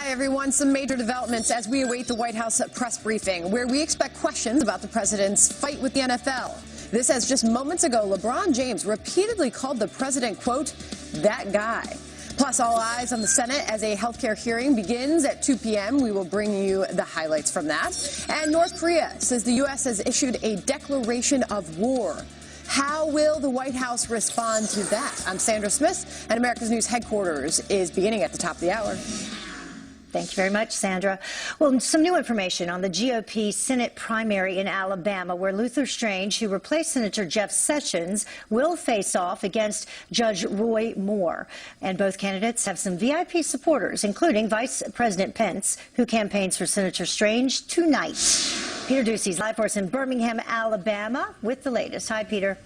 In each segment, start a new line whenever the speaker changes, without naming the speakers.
Hi, everyone. Some major developments as we await the White House press briefing, where we expect questions about the president's fight with the NFL. This as just moments ago, LeBron James repeatedly called the president, quote, that guy. Plus, all eyes on the Senate as a healthcare hearing begins at 2 p.m. We will bring you the highlights from that. And North Korea says the U.S. has issued a declaration of war. How will the White House respond to that? I'm Sandra Smith, and America's News headquarters is beginning at the top of the hour.
Thank you very much, Sandra. Well, some new information on the GOP Senate primary in Alabama, where Luther Strange, who replaced Senator Jeff Sessions, will face off against Judge Roy Moore. And both candidates have some VIP supporters, including Vice President Pence, who campaigns for Senator Strange tonight. Peter Doocy's live for us in Birmingham, Alabama, with the latest. Hi, Peter.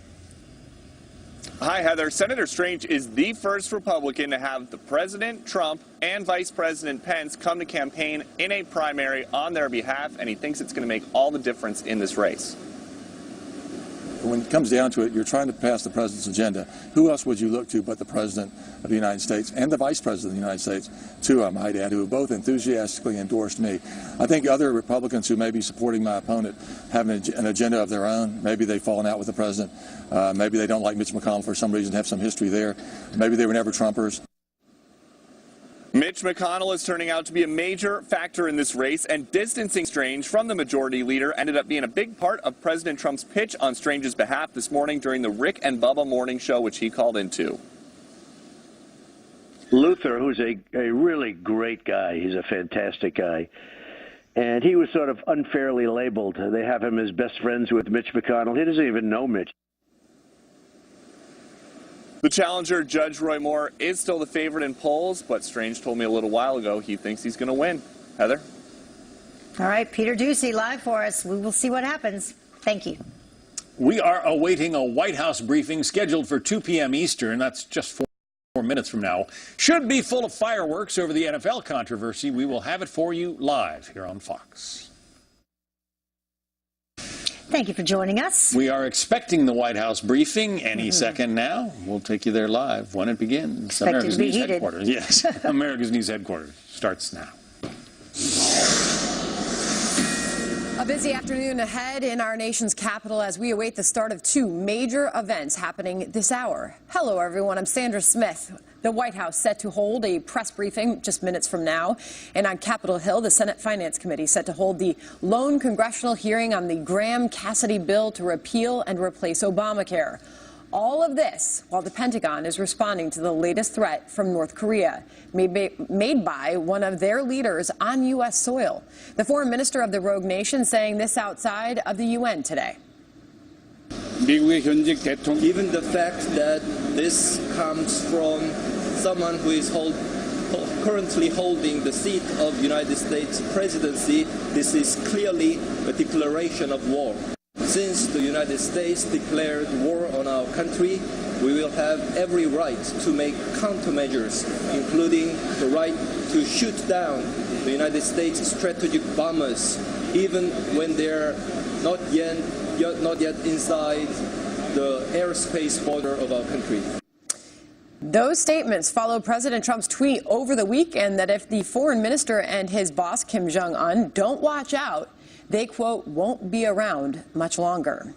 Hi, Heather. Senator Strange is the first Republican to have the President, Trump, and Vice President Pence come to campaign in a primary on their behalf, and he thinks it's going to make all the difference in this race.
When it comes down to it, you're trying to pass the president's agenda. Who else would you look to but the President of the United States and the Vice President of the United States, too, I might add, who have both enthusiastically endorsed me. I think other Republicans who may be supporting my opponent have an agenda of their own. Maybe they've fallen out with the president. Maybe they don't like Mitch McConnell for some reason, have some history there. Maybe they were never Trumpers.
Mitch McConnell is turning out to be a major factor in this race, and distancing Strange from the majority leader ended up being a big part of President Trump's pitch on Strange's behalf this morning during the Rick and Bubba morning show, which he called into.
Luther, who's a really great guy, he's a fantastic guy, and he was sort of unfairly labeled. They have him as best friends with Mitch McConnell. He doesn't even know Mitch.
The challenger, Judge Roy Moore, is still the favorite in polls, but Strange told me a little while ago he thinks he's going to win. Heather?
All right, Peter Doocy live for us. We will see what happens. Thank you.
We are awaiting a White House briefing scheduled for 2 p.m. Eastern. That's just 4 minutes from now. Should be full of fireworks over the NFL controversy. We will have it for you live here on Fox.
Thank you for joining us.
We are expecting the White House briefing any second now. We'll take you there live when it begins.
Expected
America's
to be
News
heated.
Headquarters. Yes, America's News Headquarters starts now.
A busy afternoon ahead in our nation's capital as we await the start of two major events happening this hour. Hello, everyone. I'm Sandra Smith. The White House set to hold a press briefing just minutes from now. And on Capitol Hill, the Senate Finance Committee set to hold the lone congressional hearing on the Graham-Cassidy bill to repeal and replace Obamacare. All of this while the Pentagon is responding to the latest threat from North Korea, made by one of their leaders on U.S. soil. The foreign minister of the rogue nation saying this outside of the UN today.
Even the fact that this comes from someone who is currently holding the seat of United States presidency, this is clearly a declaration of war. Since the United States declared war on our country, we will have every right to make countermeasures, including the right to shoot down the United States strategic bombers, even when they're not yet inside the airspace border of our country.
Those statements follow President Trump's tweet over the weekend that if the foreign minister and his boss, Kim Jong-un, don't watch out, they, quote, won't be around much longer.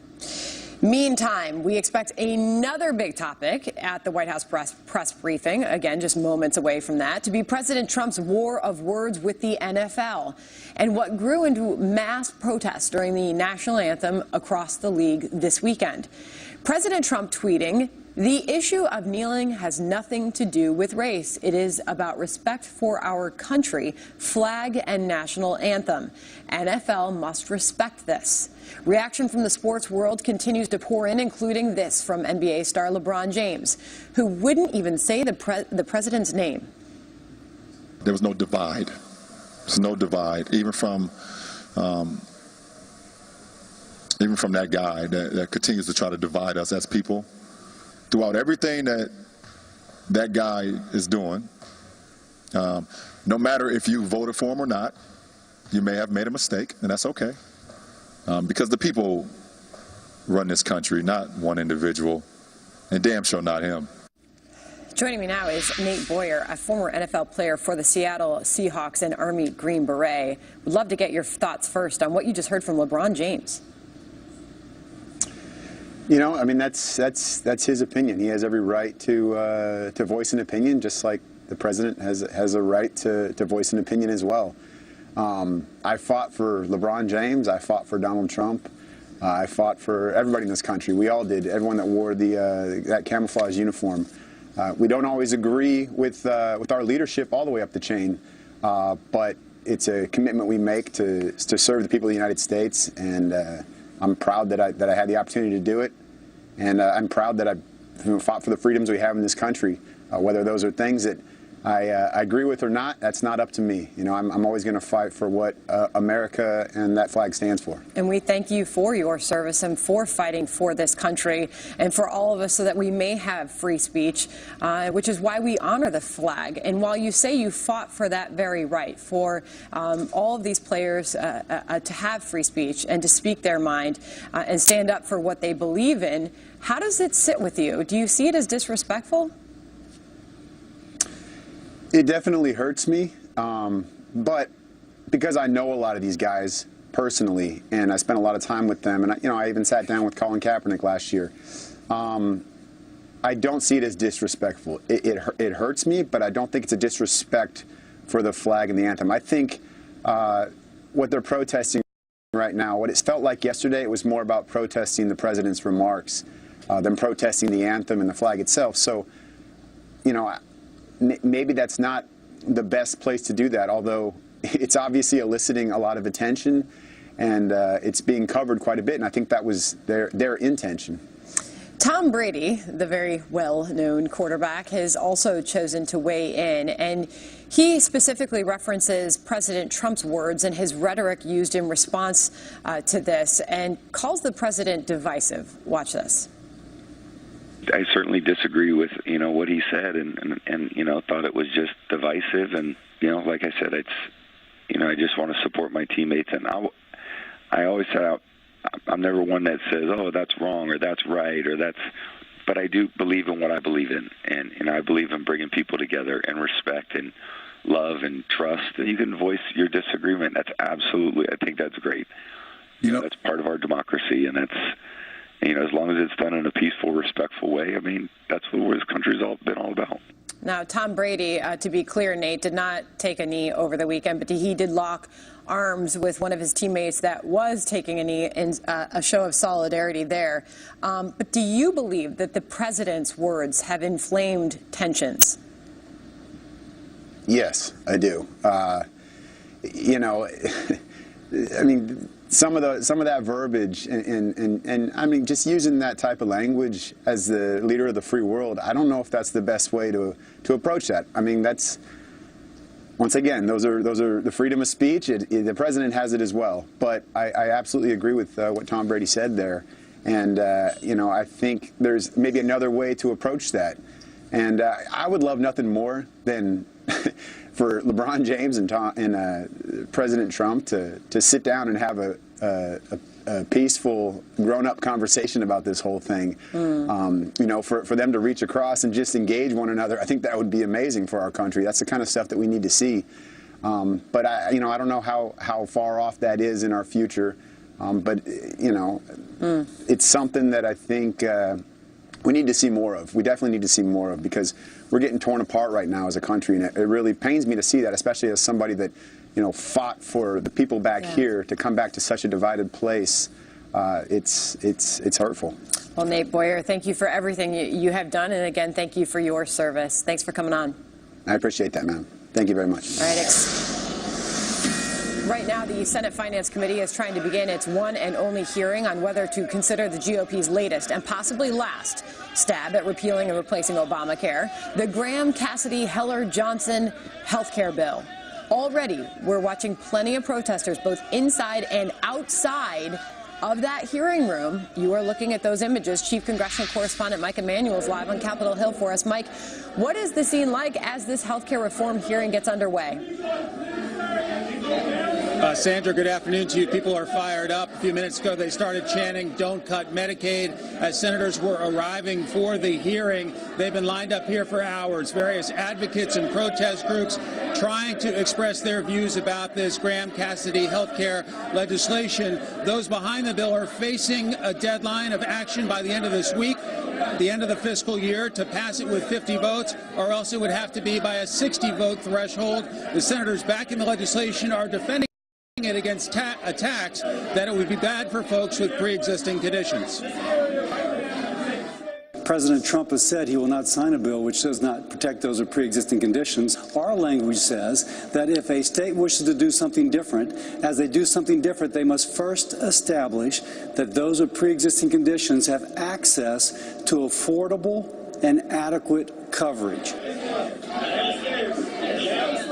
Meantime, we expect another big topic at the White House press briefing, again, just moments away from that, to be President Trump's war of words with the NFL and what grew into mass protests during the national anthem across the league this weekend. President Trump tweeting, "The issue of kneeling has nothing to do with race. It is about respect for our country, flag, and national anthem. NFL must respect this." Reaction from the sports world continues to pour in, including this from NBA star LeBron James, who wouldn't even say the president's name.
There was no divide. There's no divide, even from that guy that continues to try to divide us as people. Throughout everything that guy is doing, no matter if you voted for him or not, you may have made a mistake, and that's okay. Because the people run this country, not one individual, and damn sure not him.
Joining me now is Nate Boyer, a former NFL player for the Seattle Seahawks and Army Green Beret. Would love to get your thoughts first on what you just heard from LeBron James.
You know, I mean, that's his opinion. He has every right to voice an opinion, just like the president has a right to voice an opinion as well. I fought for LeBron James. I fought for Donald Trump. I fought for everybody in this country. We all did. Everyone that wore that camouflage uniform. We don't always agree with our leadership all the way up the chain, but it's a commitment we make to serve the people of the United States, and I'm proud that I had the opportunity to do it, and I'm proud that I fought for the freedoms we have in this country. Whether those are things that I agree with or not, that's not up to me. You know, I'm always going to fight for what America and that flag stands for.
And we thank you for your service and for fighting for this country and for all of us so that we may have free speech, which is why we honor the flag. And while you say you fought for that very right, for all of these players to have free speech and to speak their mind and stand up for what they believe in, how does it sit with you? Do you see it as disrespectful?
It definitely hurts me, but because I know a lot of these guys personally, and I spent a lot of time with them, and I even sat down with Colin Kaepernick last year. I don't see it as disrespectful. It hurts me, but I don't think it's a disrespect for the flag and the anthem. I think what they're protesting right now, what it felt like yesterday, it was more about protesting the president's remarks than protesting the anthem and the flag itself. So, you know, maybe that's not the best place to do that, although it's obviously eliciting a lot of attention, and it's being covered quite a bit, and I think that was their intention.
Tom Brady, the very well-known quarterback, has also chosen to weigh in, and he specifically references President Trump's words and his rhetoric used in response to this, and calls the president divisive. Watch this.
I certainly disagree with, what he said and thought it was just divisive. And, like I said, I just want to support my teammates. And I always said I'm never one that says, oh, that's wrong or that's right but I do believe in what I believe in. And I believe in bringing people together and respect and love and trust. And you can voice your disagreement. That's absolutely, I think that's great. That's part of our democracy, and that's, as long as it's done in a peaceful, respectful way, I mean, that's what this country's been all about.
Now, Tom Brady, to be clear, Nate, did not take a knee over the weekend, but he did lock arms with one of his teammates that was taking a knee in a show of solidarity there. But do you believe that the president's words have inflamed tensions?
Yes, I do. I mean, some of that verbiage and I mean, just using that type of language as the leader of the free world, I don't know if that's the best way to approach that. I mean, that's, once again, those are the freedom of speech. The president has it as well. But I absolutely agree with what Tom Brady said there, and I think there's maybe another way to approach that. And I would love nothing more than for LeBron James and President Trump to sit down and have a peaceful, grown-up conversation about this whole thing. For them to reach across and just engage one another, I think that would be amazing for our country. That's the kind of stuff that we need to see. But I don't know how far off that is in our future. But it's something that I think we need to see more of. We definitely need to see more of, because we're getting torn apart right now as a country, and it really pains me to see that, especially as somebody that fought for the people back here to come back to such a divided place. It's hurtful.
Well, Nate Boyer, thank you for everything you have done, and again, thank you for your service. Thanks for coming on.
I appreciate that, ma'am. Thank you very much.
All right. Right now, the Senate Finance Committee is trying to begin its one and only hearing on whether to consider the GOP's latest and possibly last stab at repealing and replacing Obamacare, the Graham, Cassidy, Heller, Johnson health care bill. Already, we're watching plenty of protesters, both inside and outside of that hearing room. You are looking at those images. Chief Congressional Correspondent Mike Emanuel is live on Capitol Hill for us. Mike, what is the scene like as this health care reform hearing gets underway?
Sandra, good afternoon to you. People are fired up. A few minutes ago, they started chanting, "Don't cut Medicaid." As senators were arriving for the hearing, they've been lined up here for hours. Various advocates and protest groups trying to express their views about this Graham Cassidy health care legislation. Those behind the bill are facing a deadline of action by the end of this week, the end of the fiscal year, to pass it with 50 votes, or else it would have to be by a 60-vote threshold. The senators backing the legislation are defending it against attacks that it would be bad for folks with pre-existing conditions.
President Trump has said he will not sign a bill which does not protect those with pre-existing conditions. Our language says that if a state wishes to do something different, as they do something different, they must first establish that those with pre-existing conditions have access to affordable and adequate coverage.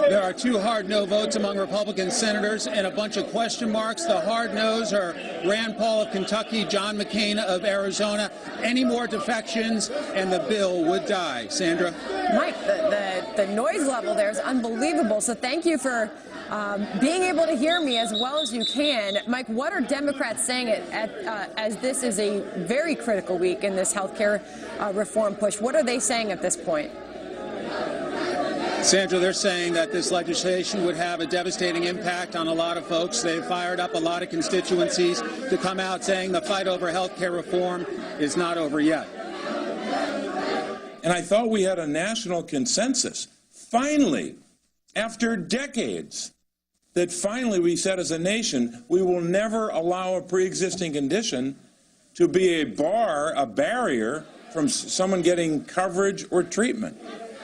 There are two hard no votes among Republican senators and a bunch of question marks. The hard no's are Rand Paul of Kentucky, John McCain of Arizona. Any more defections and the bill would die. Sandra?
Mike, the noise level there is unbelievable, so thank you for being able to hear me as well as you can. Mike, what are Democrats saying as this is a very critical week in this health care reform push? What are they saying at this point?
Sandra, they're saying that this legislation would have a devastating impact on a lot of folks. They've fired up a lot of constituencies to come out saying the fight over health care reform is not over yet.
And I thought we had a national consensus, finally, after decades, that finally we said as a nation, we will never allow a pre-existing condition to be a barrier from someone getting coverage or treatment.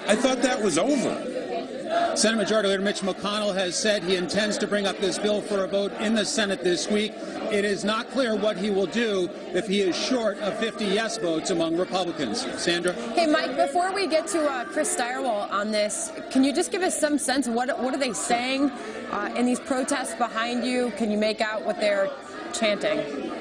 I thought that was over.
Senate Majority Leader Mitch McConnell has said he intends to bring up this bill for a vote in the Senate this week. It is not clear what he will do if he is short of 50 yes votes among Republicans. Sandra?
Hey, Mike, before we get to Chris Stirewalt on this, can you just give us some sense of what are they saying in these protests behind you? Can you make out what they're chanting?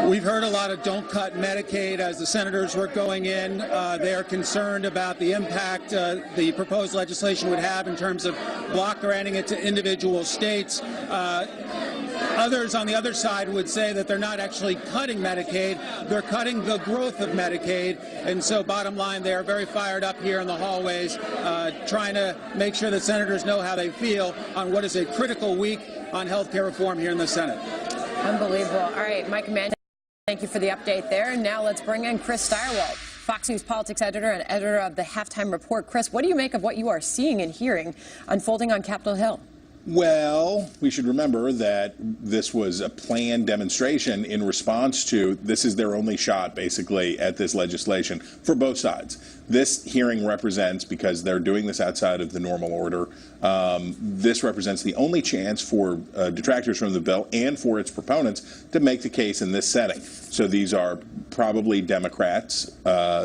We've heard a lot of "don't cut Medicaid" as the senators were going in. They are concerned about the impact the proposed legislation would have in terms of block granting it to individual states. Others on the other side would say that they're not actually cutting Medicaid, they're cutting the growth of Medicaid. And so bottom line, they are very fired up here in the hallways, trying to make sure that senators know how they feel on what is a critical week on health care reform here in the Senate.
Unbelievable. All right, Mike Amanda, thank you for the update there. And now let's bring in Chris Stirewalt, Fox News politics editor and editor of the Halftime Report. Chris, what do you make of what you are seeing and hearing unfolding on Capitol Hill?
Well, we should remember that this was a planned demonstration in response to this is their only shot, basically, at this legislation for both sides. This hearing represents, because they're doing this outside of the normal order, this represents the only chance for detractors from the bill and for its proponents to make the case in this setting. So these are probably Democrats.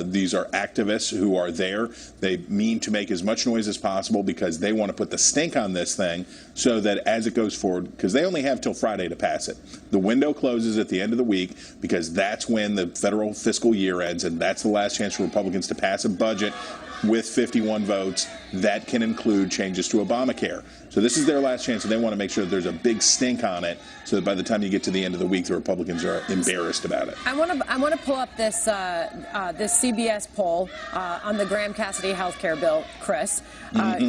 These are activists who are there. They mean to make as much noise as possible because they want to put the stink on this thing so that as it goes forward, because they only have till Friday to pass it. The window closes at the end of the week because that's when the federal fiscal year ends, and that's the last chance for Republicans to pass a budget with 51 votes that can include changes to Obamacare. So this is their last chance, and they want to make sure that there's a big stink on it so that by the time you get to the end of the week, the Republicans are embarrassed about it.
I want to pull up this this CBS poll on the Graham Cassidy health care bill, Chris,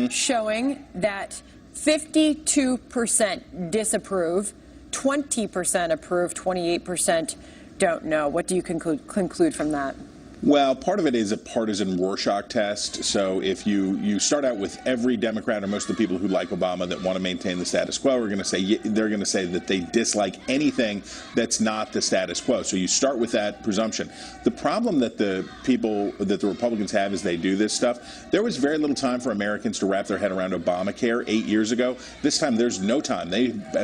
showing that 52% disapprove, 20% approve, 28% don't know. What do you conclude from that?
Well, part of it is a partisan Rorschach test. So if you start out with every Democrat or most of the people who like Obama that want to maintain the status quo are going to say they're going to say that they dislike anything that's not the status quo. So you start with that presumption. The problem that the Republicans have as they do this stuff, there was very little time for Americans to wrap their head around Obamacare 8 years ago. This time there's no time.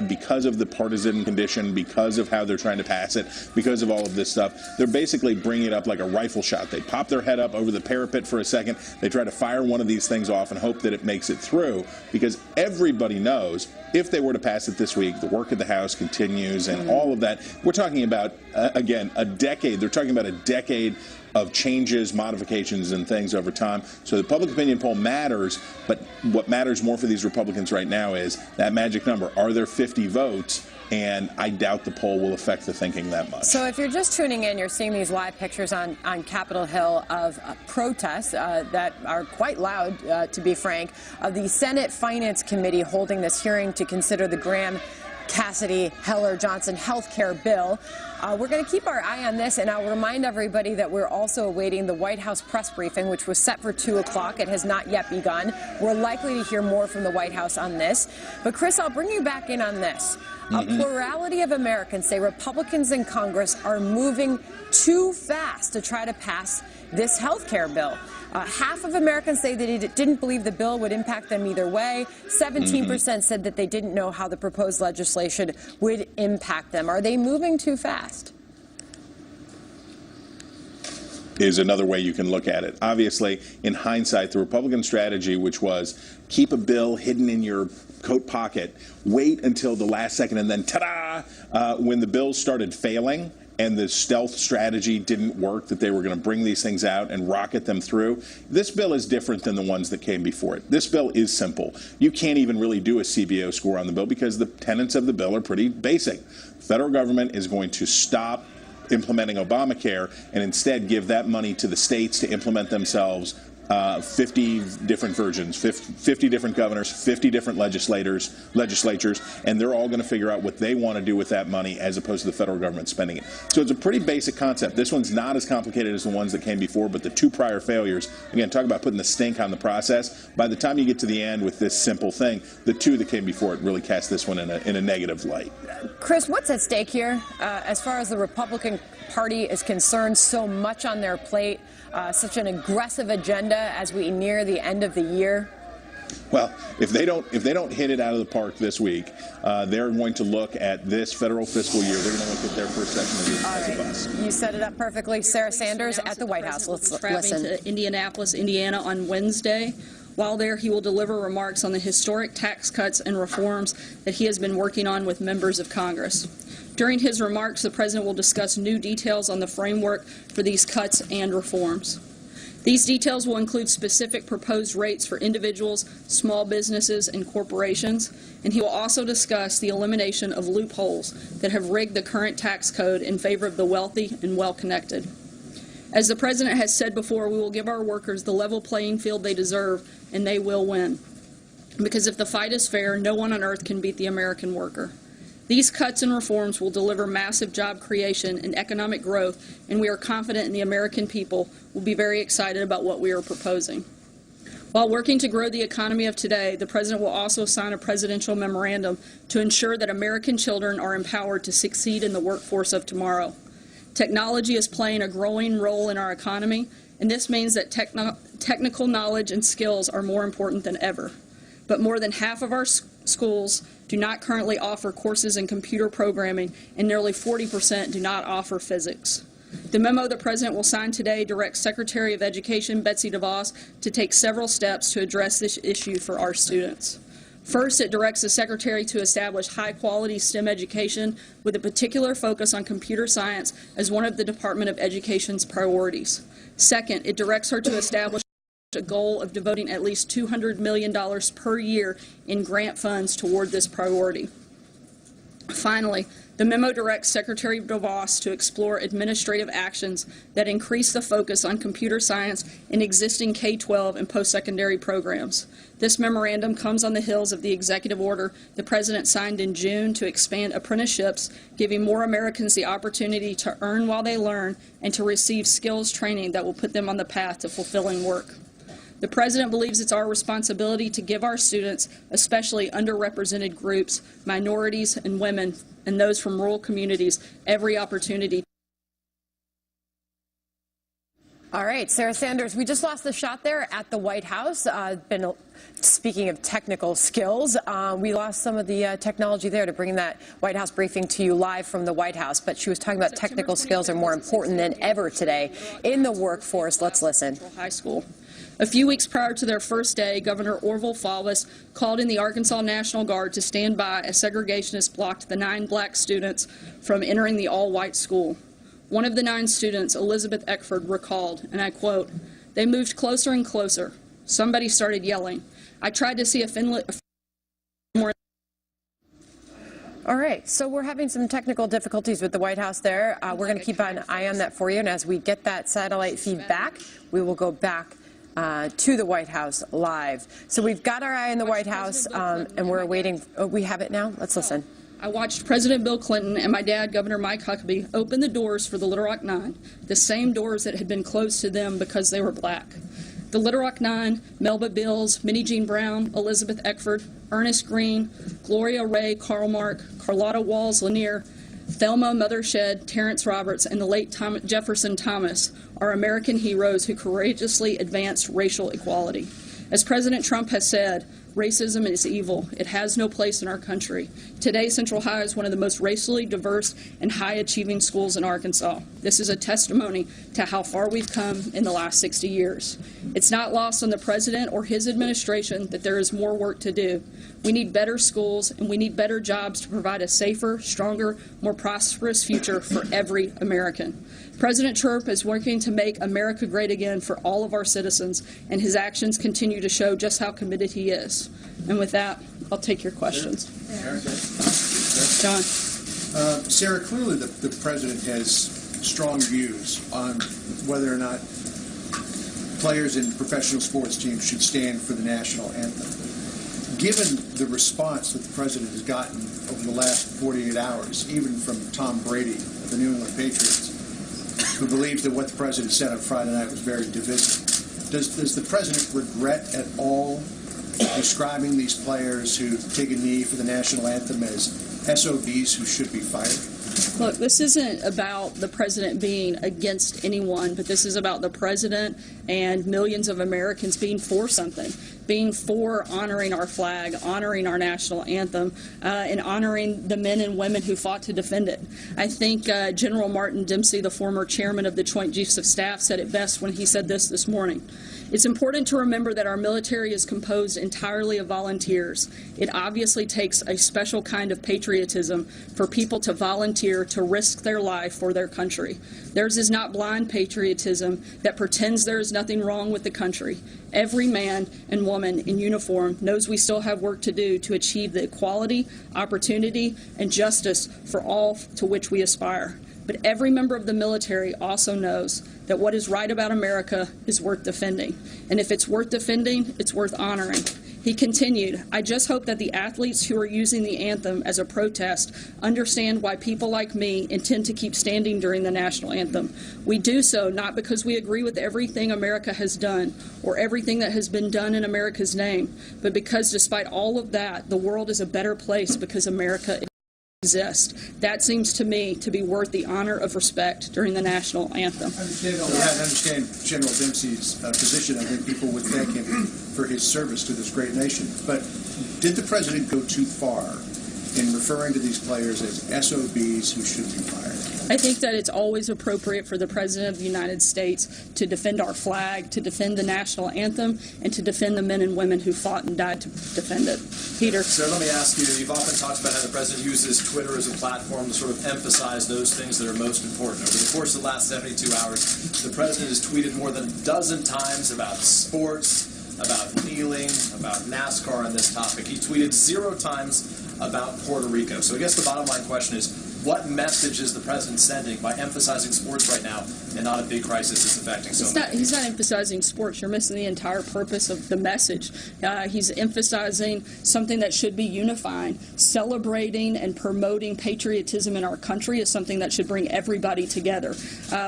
Because of the partisan condition, because of how they're trying to pass it, because of all of this stuff, they're basically bringing it up like a rifle shot. They pop their head up over the parapet for a second. They try to fire one of these things off and hope that it makes it through, because everybody knows if they were to pass it this week, the work of the House continues and all of that. We're talking about, again, a decade. They're talking about a decade of changes, modifications, and things over time. So the public opinion poll matters, but what matters more for these Republicans right now is that magic number. Are there 50 votes? And I doubt the poll will affect the thinking that much.
So if you're just tuning in, you're seeing these live pictures on Capitol Hill of protests that are quite loud, to be frank, of the Senate Finance Committee holding this hearing to consider the Graham Cassidy Heller Johnson health care bill. We're going to keep our eye on this, and I'll remind everybody that we're also awaiting the White House press briefing, which was set for 2 o'clock. It has not yet begun. We're likely to hear more from the White House on this. But, Chris, I'll bring you back in on this. A plurality of Americans say Republicans in Congress are moving too fast to try to pass this health care bill. Half of Americans say that it didn't believe the bill would impact them either way. 17% said that they didn't know how the proposed legislation would impact them. Are they moving too fast?
Is another way you can look at it. Obviously, in hindsight, the Republican strategy, which was keep a bill hidden in your coat pocket, wait until the last second, and then ta-da, when the bills started failing and the stealth strategy didn't work, that they were going to bring these things out and rocket them through. This bill is different than the ones that came before it. This bill is simple. You can't even really do a CBO score on the bill because the tenets of the bill are pretty basic. The federal government is going to stop implementing Obamacare and instead give that money to the states to implement themselves. 50 different versions, 50 different governors, 50 different legislatures, and they're all going to figure out what they want to do with that money as opposed to the federal government spending it. So it's a pretty basic concept. This one's not as complicated as the ones that came before, but the 2 prior failures, again, talk about putting the stink on the process. By the time you get to the end with this simple thing, the 2 that came before it really cast this one in a negative light.
Chris, what's at stake here as far as the Republican Party is concerned? So much on their plate, such an aggressive agenda as we near the end of the year.
Well, if they don't hit it out of the park this week, they're going to look at this federal fiscal year. They're going to look at their first session as a bust.
You set it up perfectly. Sarah Sanders at the White House. Let's listen.
To Indianapolis, Indiana on Wednesday. While there, he will deliver remarks on the historic tax cuts and reforms that he has been working on with members of Congress. During his remarks, the president will discuss new details on the framework for these cuts and reforms. These details will include specific proposed rates for individuals, small businesses, and corporations, and he will also discuss the elimination of loopholes that have rigged the current tax code in favor of the wealthy and well-connected. As the president has said before, we will give our workers the level playing field they deserve, and they will win. Because if the fight is fair, no one on earth can beat the American worker. These cuts and reforms will deliver massive job creation and economic growth, and we are confident in the American people will be very excited about what we are proposing. While working to grow the economy of today, the president will also sign a presidential memorandum to ensure that American children are empowered to succeed in the workforce of tomorrow. Technology is playing a growing role in our economy, and this means that technical knowledge and skills are more important than ever. But more than half of our schools do not currently offer courses in computer programming, and nearly 40% do not offer physics. The memo the president will sign today directs Secretary of Education Betsy DeVos to take several steps to address this issue for our students. First, it directs the Secretary to establish high-quality STEM education with a particular focus on computer science as one of the Department of Education's priorities. Second, it directs her to establish a goal of devoting at least $200 million per year in grant funds toward this priority. Finally, the memo directs Secretary DeVos to explore administrative actions that increase the focus on computer science in existing K-12 and post-secondary programs. This memorandum comes on the heels of the executive order the president signed in June to expand apprenticeships, giving more Americans the opportunity to earn while they learn and to receive skills training that will put them on the path to fulfilling work. The president believes it's our responsibility to give our students, especially underrepresented groups, minorities and women, and those from rural communities, every opportunity.
All right, Sarah Sanders, we just lost the shot there at the White House. Speaking of technical skills, we lost some of the technology there to bring that White House briefing to you live from the White House. But she was talking about technical skills are more important than ever today in the workforce. Let's listen.
High school. A few weeks prior to their first day, Governor Orville Faubus called in the Arkansas National Guard to stand by as segregationists blocked the 9 black students from entering the all-white school. One of the 9 students, Elizabeth Eckford, recalled, and I quote, "They moved closer and closer. Somebody started yelling. I tried to see a more."
All right, so we're having some technical difficulties with the White House there. We're going to keep an eye on that for you, and as we get that satellite feed back, we will go back to the White House live. So we've got our eye on the White House, and we're waiting. Oh, we have it now? Let's listen.
I watched President Bill Clinton and my dad, Governor Mike Huckabee, open the doors for the Little Rock Nine, the same doors that had been closed to them because they were black. The Little Rock Nine, Melba Bills, Minnie Jean Brown, Elizabeth Eckford, Ernest Green, Gloria Ray Carlmark, Carlotta Walls Lanier, Thelma Mothershed, Terrence Roberts, and the late Jefferson Thomas are American heroes who courageously advanced racial equality. As President Trump has said, racism is evil. It has no place in our country. Today, Central High is one of the most racially diverse and high-achieving schools in Arkansas. This is a testimony to how far we've come in the last 60 years. It's not lost on the president or his administration that there is more work to do. We need better schools, and we need better jobs to provide a safer, stronger, more prosperous future for every American. President Trump is working to make America great again for all of our citizens, and his actions continue to show just how committed he is. And with that, I'll take your questions. John.
Sarah, clearly the president has strong views on whether or not players in professional sports teams should stand for the national anthem. Given the response that the president has gotten over the last 48 hours, even from Tom Brady of the New England Patriots, who believes that what the president said on Friday night was very divisive, does the president regret at all describing these players who take a knee for the national anthem as SOBs who should be fired?
Look, this isn't about the president being against anyone, but this is about the president and millions of Americans being for something, being for honoring our flag, honoring our national anthem, and honoring the men and women who fought to defend it. I think General Martin Dempsey, the former chairman of the Joint Chiefs of Staff, said it best when he said this morning. It's important to remember that our military is composed entirely of volunteers. It obviously takes a special kind of patriotism for people to volunteer to risk their life for their country. Theirs is not blind patriotism that pretends there is nothing wrong with the country. Every man and woman in uniform knows we still have work to do to achieve the equality, opportunity, and justice for all to which we aspire. But every member of the military also knows that what is right about America is worth defending. And if it's worth defending, it's worth honoring. He continued, I just hope that the athletes who are using the anthem as a protest understand why people like me intend to keep standing during the national anthem. We do so not because we agree with everything America has done or everything that has been done in America's name, but because despite all of that, the world is a better place because America exist. That seems to me to be worth the honor of respect during the national anthem.
I understand General Dempsey's position. I think people would thank him for his service to this great nation. But did the president go too far in referring to these players as SOBs who should be fired?
I think that it's always appropriate for the President of the United States to defend our flag, to defend the national anthem, and to defend the men and women who fought and died to defend it. Peter.
So let me ask you, you've often talked about how the President uses Twitter as a platform to sort of emphasize those things that are most important. Over the course of the last 72 hours, the President has tweeted more than a dozen times about sports, about kneeling, about NASCAR on this topic. He tweeted 0 times about Puerto Rico. So I guess the bottom line question is, what message is the president sending by emphasizing sports right now and not a big crisis that's affecting so many?
He's not emphasizing sports. You're missing the entire purpose of the message. He's emphasizing something that should be unifying. Celebrating and promoting patriotism in our country is something that should bring everybody together.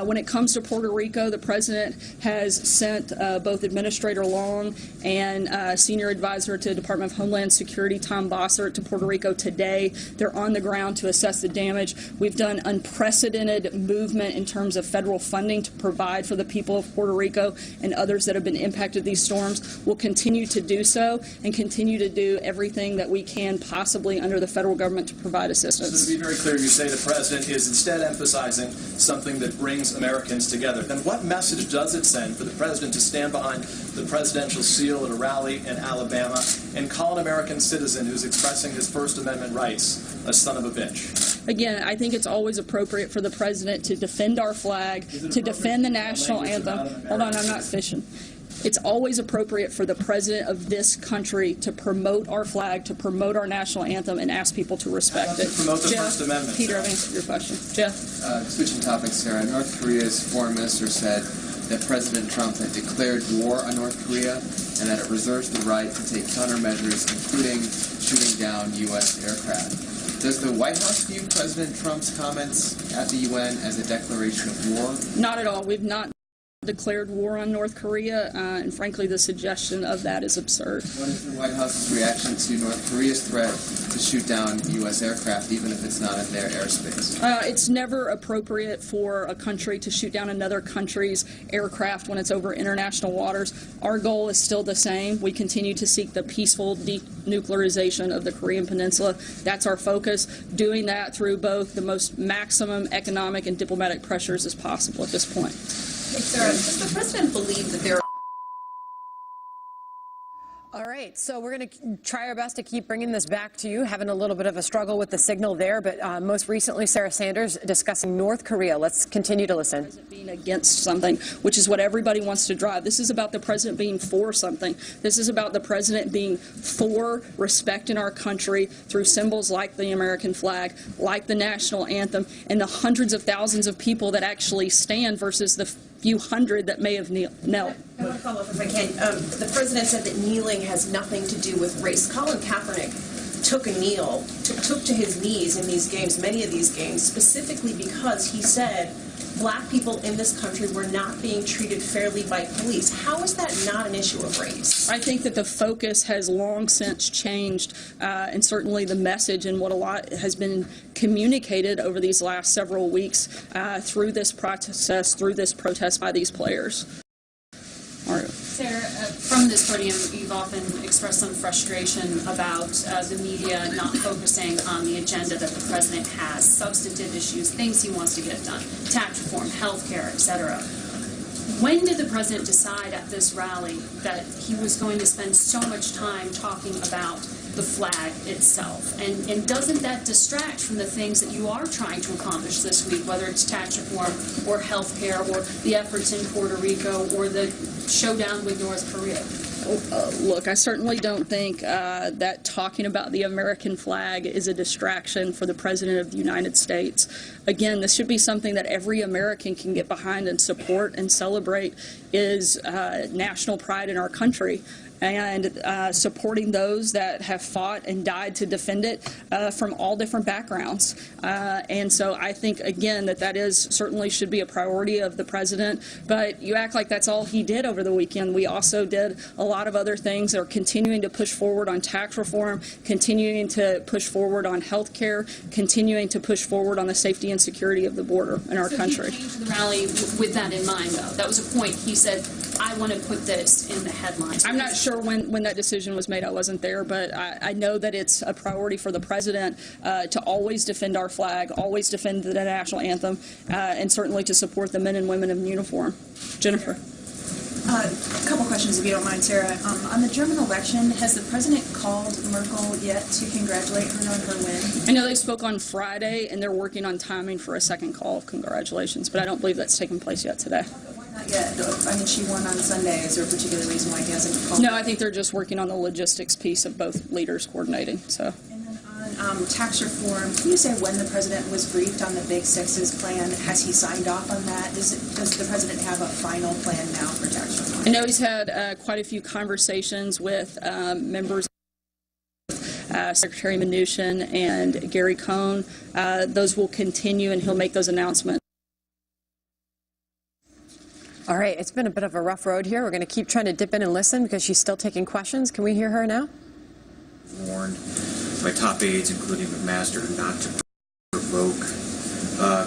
When it comes to Puerto Rico, the president has sent both Administrator Long and Senior Advisor to the Department of Homeland Security, Tom Bossert, to Puerto Rico today. They're on the ground to assess the damage. We've done unprecedented movement in terms of federal funding to provide for the people of Puerto Rico and others that have been impacted these storms. We'll continue to do so and continue to do everything that we can possibly under the federal government to provide assistance.
So to be very clear, you say the president is instead emphasizing something that brings Americans together. Then what message does it send for the president to stand behind the presidential seal at a rally in Alabama, and call an American citizen who's expressing his First Amendment rights a son of a bitch?
Again, I think it's always appropriate for the president to defend our flag, to defend the national anthem. Hold on, I'm not fishing. It's always appropriate for the president of this country to promote our flag, to promote our national anthem, and ask people to respect it.
Promote the First Amendment.
Peter, I've answered your question. Jeff?
Switching topics, Sarah. North Korea's foreign minister said that President Trump had declared war on North Korea and that it reserves the right to take countermeasures, including shooting down U.S. aircraft. Does the White House view President Trump's comments at the UN as a declaration of war?
Not at all. We've not declared war on North Korea, and frankly, the suggestion of that is absurd.
What is the White House's reaction to North Korea's threat to shoot down U.S. aircraft, even if it's not in their airspace?
It's never appropriate for a country to shoot down another country's aircraft when it's over international waters. Our goal is still the same. We continue to seek the peaceful denuclearization of the Korean Peninsula. That's our focus, doing that through both the most maximum economic and diplomatic pressures as possible at this point.
Hey, Sarah, does the president believe that there are...
All right, so we're going to try our best to keep bringing this back to you, having a little bit of a struggle with the signal there, but most recently, Sarah Sanders discussing North Korea. Let's continue to listen.
Being against something, which is what everybody wants to drive. This is about the president being for something. This is about the president being for respect in our country through symbols like the American flag, like the national anthem, and the hundreds of thousands of people that actually stand versus the few hundred that may have knelt.
I want to follow up if I can. The president said that kneeling has nothing to do with race. Colin Kaepernick took to his knees in these games, many of these games, specifically because he said black people in this country were not being treated fairly by police. How is that not an issue of race?
I think that the focus has long since changed, and certainly the message and what a lot has been communicated over these last several weeks through this process, through this protest by these players.
Sarah, from this podium, you've often expressed some frustration about the media not focusing on the agenda that the president has, substantive issues, things he wants to get done, tax reform, health care, etc. When did the president decide at this rally that he was going to spend so much time talking about the flag itself? And doesn't that distract from the things that you are trying to accomplish this week, whether it's tax reform or health care or the efforts in Puerto Rico or the showdown with North Korea?
Look, I certainly don't think that talking about the American flag is a distraction for the President of the United States. Again, this should be something that every American can get behind and support and celebrate, is national pride in our country, and supporting those that have fought and died to defend it from all different backgrounds. And so I think, again, that is certainly should be a priority of the president. But you act like that's all he did over the weekend. We also did a lot of other things that are continuing to push forward on tax reform, continuing to push forward on health care, continuing to push forward on the safety and security of the border in our country.
He came to the rally with that in mind, though. That was a point. He said, I want to put this in the headlines.
I'm not sure when that decision was made. I wasn't there, but I know that it's a priority for the president to always defend our flag, always defend the national anthem, and certainly to support the men and women in uniform. Jennifer.
A couple questions, if you don't mind, Sarah. On the German election, has the president called Merkel yet to congratulate her on her win?
I know they spoke on Friday, and they're working on timing for a second call of congratulations, but I don't believe that's taken place yet today.
Not yet. I mean, she won on Sunday. Is there a particular reason why he hasn't called?
No, I think they're just working on the logistics piece of both leaders coordinating. So.
On tax reform, can you say when the president was briefed on the Big Six's plan? Has he signed off on that? Does the president have a final plan now for tax reform?
I know he's had quite a few conversations with members of Secretary Mnuchin and Gary Cohn. Those will continue, and he'll make those announcements.
All right, it's been a bit of a rough road here. We're going to keep trying to dip in and listen because she's still taking questions. Can we hear her now?
Warned by top aides, including McMaster, not to provoke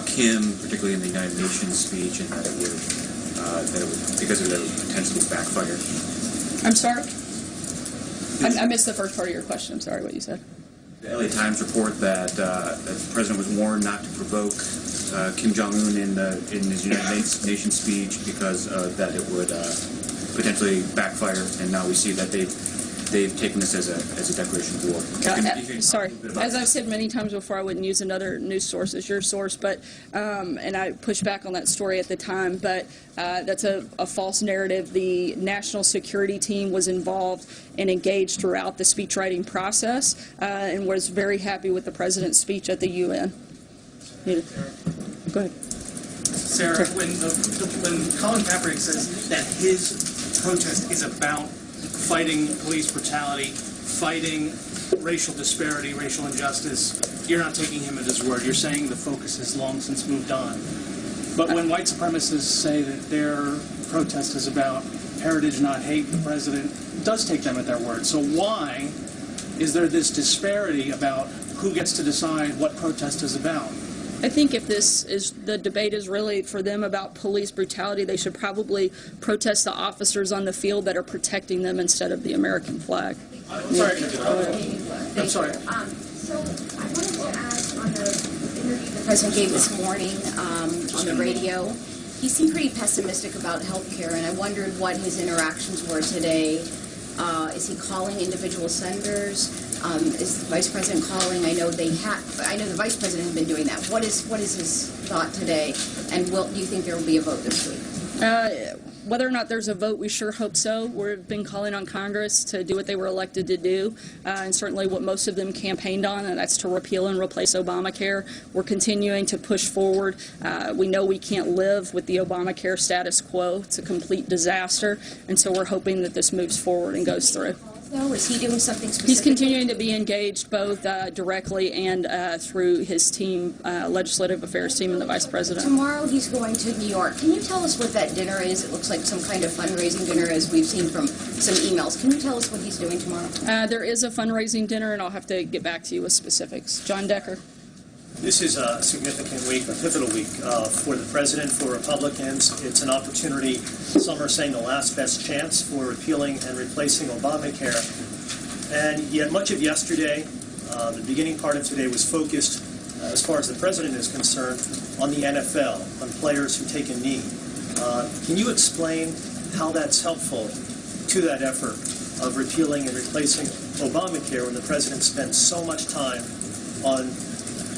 Kim, particularly in the United Nations speech, and that it would because it would potentially backfire.
I'm sorry? I missed the first part of your question. I'm sorry what you said.
The LA Times report that the president was warned not to provoke Kim Jong-un in his United Nations speech because that it would potentially backfire, and now we see that they've taken this as a declaration of war.
Sorry, as I've said many times before, I wouldn't use another news source as your source, but and I pushed back on that story at the time, but that's a false narrative. The national security team was involved and engaged throughout the speechwriting process and was very happy with the president's speech at the UN. Go ahead.
Sarah, when Colin Kaepernick says that his protest is about fighting police brutality, fighting racial disparity, racial injustice, you're not taking him at his word. You're saying the focus has long since moved on. But when white supremacists say that their protest is about heritage, not hate, the president does take them at their word. So why is there this disparity about who gets to decide what protest is about?
I think if the debate is really for them about police brutality, they should probably protest the officers on the field that are protecting them instead of the American flag.
I'm sorry.
So I wanted to ask on the interview the president gave this morning on the radio, he seemed pretty pessimistic about health care, and I wondered what his interactions were today. Is he calling individual senators? Is the vice president calling? I know the vice president has been doing that. What is his thought today? And do you think there will be a vote this week?
Whether or not there's a vote, we sure hope so. We've been calling on Congress to do what they were elected to do, and certainly what most of them campaigned on, and that's to repeal and replace Obamacare. We're continuing to push forward. We know we can't live with the Obamacare status quo. It's a complete disaster, and so we're hoping that this moves forward and goes through.
Is he doing something specific?
He's continuing to be engaged both directly and through his team, legislative affairs team, and the vice president.
Tomorrow he's going to New York. Can you tell us what that dinner is? It looks like some kind of fundraising dinner, as we've seen from some emails. Can you tell us what he's doing tomorrow?
There is a fundraising dinner, and I'll have to get back to you with specifics. John Decker.
This is a significant week, a pivotal week for the president, for Republicans. It's an opportunity, some are saying the last best chance for repealing and replacing Obamacare. And yet much of yesterday, the beginning part of today was focused, as far as the president is concerned, on the NFL, on players who take a knee. Can you explain how that's helpful to that effort of repealing and replacing Obamacare when the president spent so much time on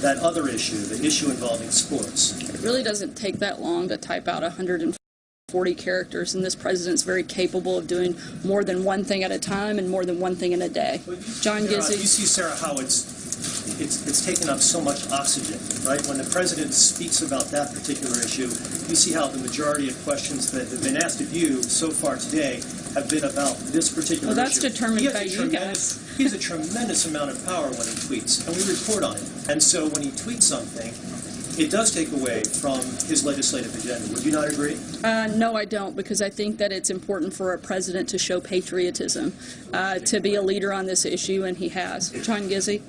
that other issue, the issue involving sports?
It really doesn't take that long to type out 140 characters, and this president's very capable of doing more than one thing at a time and more than one thing in a day. John Gizzi.
You see, Sarah, how it's taken up so much oxygen, right? When the president speaks about that particular issue, you see how the majority of questions that have been asked of you so far today have been about this particular issue.
Well, that's determined by you guys.
He has a tremendous amount of power when he tweets, and we report on it. And so when he tweets something, it does take away from his legislative agenda. Would you not agree?
No, I don't, because I think that it's important for a president to show patriotism, to be a leader on this issue, and he has. John Gizzi.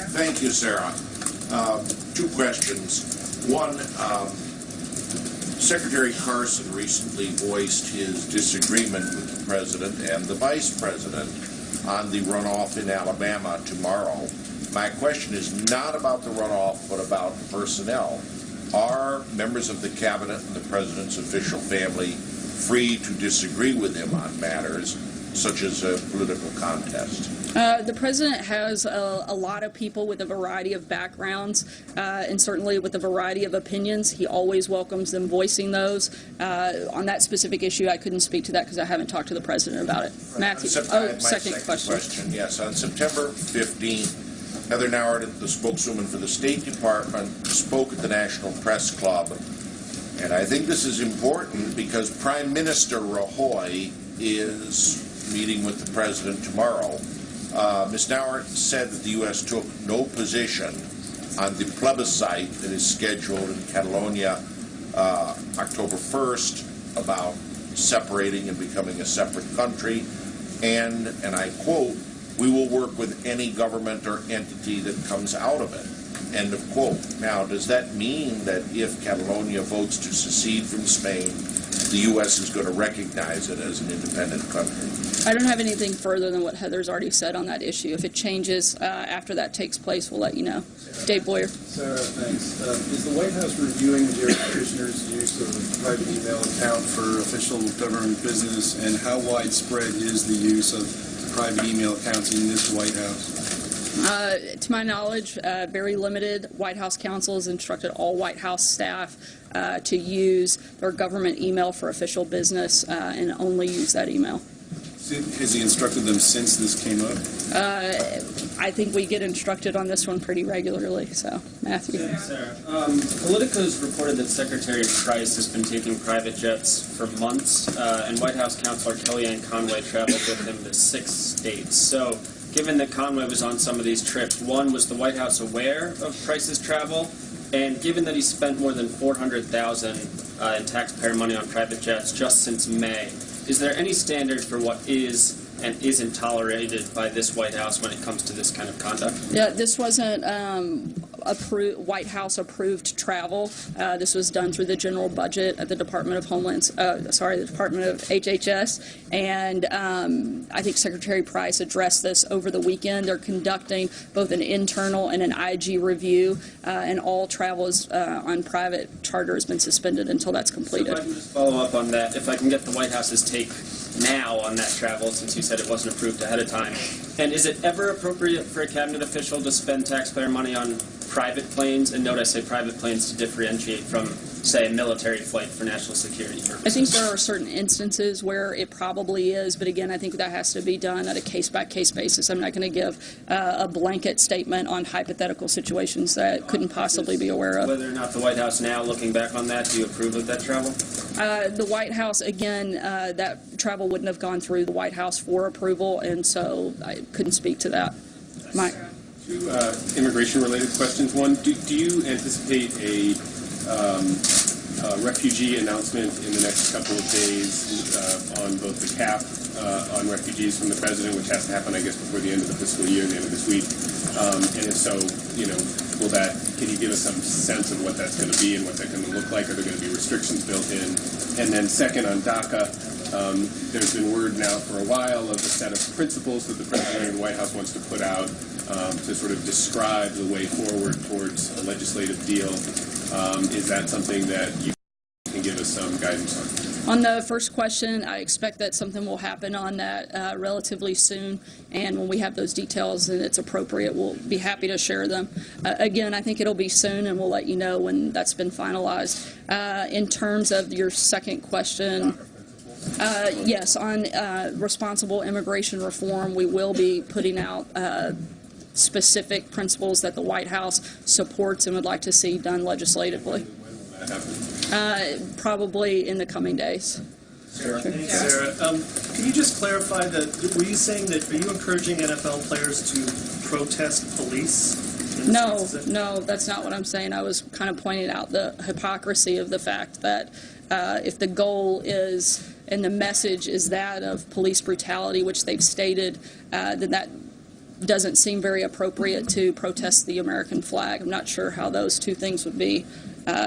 Thank you, Sarah. Two questions. One, Secretary Carson recently voiced his disagreement with the president and the vice president on the runoff in Alabama tomorrow. My question is not about the runoff, but about personnel. Are members of the cabinet and the president's official family free to disagree with him on matters such as a political contest?
The president has a lot of people with a variety of backgrounds and certainly with a variety of opinions. He always welcomes them voicing those. On that specific issue, I couldn't speak to that because I haven't talked to the president about it. Matthew, second question.
Yes, on September 15th, Heather Nauert, the spokeswoman for the State Department, spoke at the National Press Club. And I think this is important because Prime Minister Rajoy is meeting with the president tomorrow. Ms. Nauert said that the U.S. took no position on the plebiscite that is scheduled in Catalonia October 1st about separating and becoming a separate country. And I quote, "We will work with any government or entity that comes out of it." End of quote. Now, does that mean that if Catalonia votes to secede from Spain, the U.S. is going to recognize it as an independent country.
I don't have anything further than what Heather's already said on that issue. If it changes after that takes place, we'll let you know. Dave Boyer.
Sarah, thanks. Is the White House reviewing the Jared Kushner's use of a private email account for official government business, and how widespread is the use of private email accounts in this White House?
To my knowledge, very limited. White House counsel has instructed all White House staff to use their government email for official business and only use that email.
Has he instructed them since this came up?
I think we get instructed on this one pretty regularly. So, Matthew.
Sarah, Politico's reported that Secretary Price has been taking private jets for months, and White House counselor Kellyanne Conway traveled with him to 6 states. So, given that Conway was on some of these trips, one, was the White House aware of Price's travel? And given that he spent more than $400,000 in taxpayer money on private jets just since May, is there any standard for what is and isn't tolerated by this White House when it comes to this kind of conduct?
Yeah, this wasn't White House approved travel. This was done through the general budget at the Department of the Department of HHS. And I think Secretary Price addressed this over the weekend. They're conducting both an internal and an IG review, and all travel on private charter has been suspended until that's completed.
So if I can just follow up on that, if I can get the White House's take now on that travel, since you said it wasn't approved ahead of time. And is it ever appropriate for a cabinet official to spend taxpayer money on private planes? And note I say private planes to differentiate from, say, a military flight for national security purposes.
I think there are certain instances where it probably is, but again, I think that has to be done at a case-by-case basis. I'm not going to give a blanket statement on hypothetical situations that I couldn't possibly be aware of.
Whether or not the White House now, looking back on that, do you approve of that travel?
The White House, again, that travel wouldn't have gone through the White House for approval, and so I couldn't speak to that. Mike.
2 immigration-related questions. One, do you anticipate a refugee announcement in the next couple of days on both the cap on refugees from the president, which has to happen, I guess, before the end of the fiscal year, the end of this week? And if so, can you give us some sense of what that's going to be and what that's going to look like? Are there going to be restrictions built in? And then second, on DACA, there's been word now for a while of a set of principles that the president and the White House wants to put out to sort of describe the way forward towards a legislative deal. Is that something that you can give us some guidance on?
On the first question, I expect that something will happen on that relatively soon, and when we have those details and it's appropriate, we'll be happy to share them. Again, I think it'll be soon, and we'll let you know when that's been finalized. In terms of your second question, yes, on responsible immigration reform, we will be putting out specific principles that the White House supports and would like to see done legislatively. Probably in the coming days.
Sarah, can you just clarify that? Were you saying that, are you encouraging NFL players to protest police?
No, that's not what I'm saying. I was kind of pointing out the hypocrisy of the fact that if the goal is and the message is that of police brutality, which they've stated, then that doesn't seem very appropriate to protest the American flag. I'm not sure how those two things would be